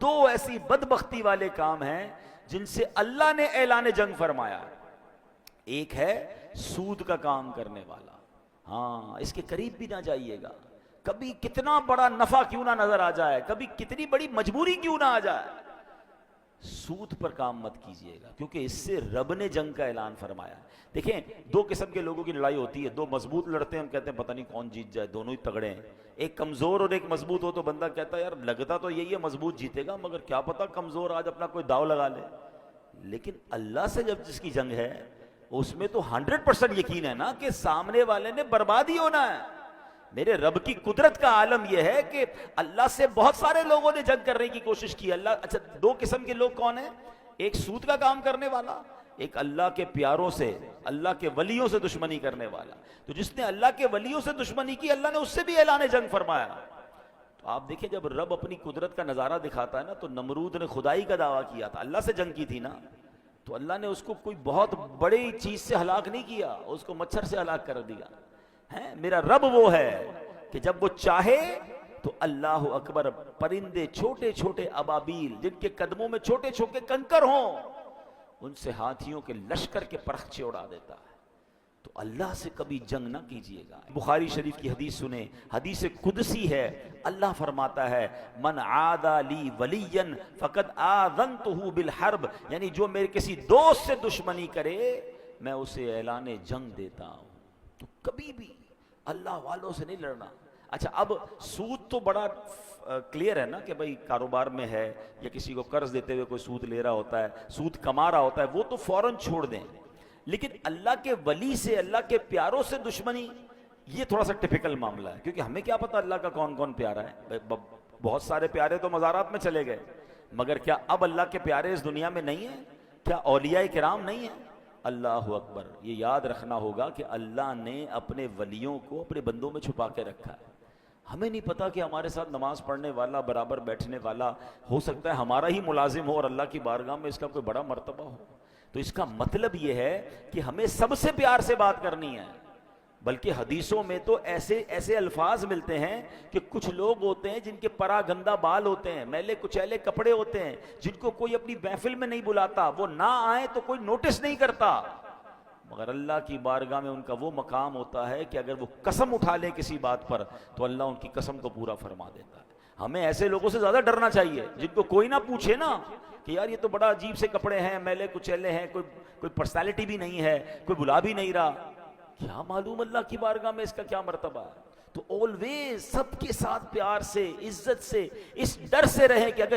دو ایسی بدبختی والے کام ہیں جن سے اللہ نے اعلان جنگ فرمایا. ایک ہے سود کا کام کرنے والا. ہاں، اس کے قریب بھی نہ جائیے گا. کبھی کتنا بڑا نفع کیوں نہ نظر آ جائے, کبھی کتنی بڑی مجبوری کیوں نہ آ جائے, سود پر کام مت کیجئے گا, کیونکہ اس سے رب نے جنگ کا اعلان فرمایا. دیکھیں, دو قسم کے لوگوں کی لڑائی ہوتی ہے. دو مضبوط لڑتے ہیں, ہم کہتے ہیں پتہ نہیں کون جیت جائے, دونوں ہی تگڑے ہیں. ایک کمزور اور ایک مضبوط ہو تو بندہ کہتا ہے یار لگتا تو یہی ہے مضبوط جیتے گا, مگر کیا پتہ کمزور آج اپنا کوئی داؤ لگا لے. لیکن اللہ سے جب جس کی جنگ ہے اس میں تو 100% یقین ہے نا کہ سامنے والے نے برباد ہی ہونا ہے. میرے رب کی قدرت کا عالم یہ ہے کہ اللہ سے بہت سارے لوگوں نے جنگ کرنے کی کوشش کی. اللہ, اچھا دو قسم کے لوگ کون ہیں؟ ایک سود کا کام کرنے والا, ایک اللہ کے پیاروں سے, اللہ کے ولیوں سے دشمنی کرنے والا. تو جس نے اللہ کے ولیوں سے دشمنی کی, اللہ نے اس سے بھی اعلان جنگ فرمایا. تو آپ دیکھیں جب رب اپنی قدرت کا نظارہ دکھاتا ہے نا, تو نمرود نے خدائی کا دعویٰ کیا تھا, اللہ سے جنگ کی تھی نا, تو اللہ نے اس کو کوئی بہت بڑی چیز سے ہلاک نہیں کیا, اس کو مچھر سے ہلاک کر دیا. میرا رب وہ ہے کہ جب وہ چاہے تو اللہ اکبر, پرندے چھوٹے چھوٹے ابابیل جن کے قدموں میں چھوٹے چھوٹے کنکر ہوں, ان سے ہاتھیوں کے لشکر کے پرخچے اڑا دیتا ہے. تو اللہ سے کبھی جنگ نہ کیجیے گا. بخاری شریف کی حدیث سنیں, حدیث قدسی ہے. اللہ فرماتا ہے من عادى لی ولیا فقد آذنتہ بالحرب, یعنی جو میرے کسی دوست سے دشمنی کرے میں اسے اعلان جنگ دیتا ہوں. تو کبھی بھی اللہ والوں سے نہیں لڑنا. اچھا, اب سود تو بڑا کلیئر ہے نا کہ بھئی کاروبار میں ہے یا کسی کو قرض دیتے ہوئے کوئی سود لے رہا ہوتا ہے, سود کما رہا ہوتا ہے, وہ تو فوراً چھوڑ دیں. لیکن اللہ کے ولی سے, اللہ کے پیاروں سے دشمنی, یہ تھوڑا سا ٹپیکل معاملہ ہے, کیونکہ ہمیں کیا پتا اللہ کا کون کون پیارا ہے. بہت سارے پیارے تو مزارات میں چلے گئے, مگر کیا اب اللہ کے پیارے اس دنیا میں نہیں ہیں؟ کیا اولیاء کرام نہیں ہیں؟ اللہ اکبر. یہ یاد رکھنا ہوگا کہ اللہ نے اپنے ولیوں کو اپنے بندوں میں چھپا کے رکھا ہے. ہمیں نہیں پتا کہ ہمارے ساتھ نماز پڑھنے والا, برابر بیٹھنے والا, ہو سکتا ہے ہمارا ہی ملازم ہو اور اللہ کی بارگاہ میں اس کا کوئی بڑا مرتبہ ہو. تو اس کا مطلب یہ ہے کہ ہمیں سب سے پیار سے بات کرنی ہے. بلکہ حدیثوں میں تو ایسے ایسے الفاظ ملتے ہیں کہ کچھ لوگ ہوتے ہیں جن کے پرا گندہ بال ہوتے ہیں, میلے کچیلے کپڑے ہوتے ہیں, جن کو کوئی اپنی محفل میں نہیں بلاتا, وہ نہ آئے تو کوئی نوٹس نہیں کرتا, مگر اللہ کی بارگاہ میں ان کا وہ مقام ہوتا ہے کہ اگر وہ قسم اٹھا لیں کسی بات پر تو اللہ ان کی قسم کو پورا فرما دیتا ہے. ہمیں ایسے لوگوں سے زیادہ ڈرنا چاہیے جن کو کوئی نہ پوچھے نا کہ یار یہ تو بڑا عجیب سے کپڑے ہیں, میلے کچیلے ہیں, کوئی پرسنالٹی بھی نہیں ہے, کوئی بلا بھی نہیں رہا, کیا معلوم اللہ کی بارگاہ میں اس کا کیا مرتبہ ہے. تو آلویز سب کے ساتھ پیار سے, عزت سے, اس ڈر سے رہیں کہ اگر